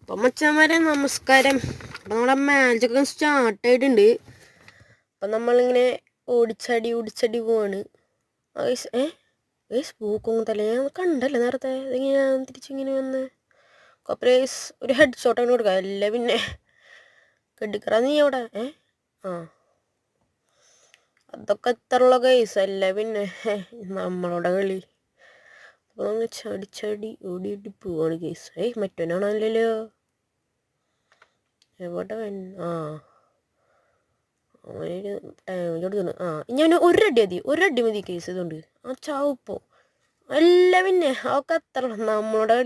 അപ്പം മച്ചാന്മാരെ നമസ്കാരം. അപ്പം നമ്മളെ മാച്ചൊക്കെ സ്റ്റാർട്ട് ആയിട്ടുണ്ട്. അപ്പം നമ്മളിങ്ങനെ ഓടിച്ചടി പോവാണ്. പൂക്കും തലേ ഞാൻ കണ്ടല്ലോ നേരത്തെ. ഇങ്ങനെ തിരിച്ചിങ്ങനെ വന്ന് കൊപ്രേസ് ഒരു ഹെഡ് ഷോട്ട് അങ്ങനെ കൊടുക്കുക. അല്ല പിന്നെ കെട്ടിക്കറ നീ അവിടെ ആ അതൊക്കെ എത്രയുള്ള കേസ് അല്ല പിന്നെ നമ്മളോടെ കളി. അപ്പോൾ നമ്മൾ ചടി ഓടിയിട്ട് പോവാണ് കേസ്. മറ്റവനാണല്ലോ എവിടെ അവനൊരു ടൈമിലോട്ട് തിന്നു. ഞാൻ ഒരടി മതി കേസ് ഇതുകൊണ്ട്. ചാവുപ്പോ അല്ല പിന്നെ അവൾക്ക് അത്ര നമ്മളോട് കളി.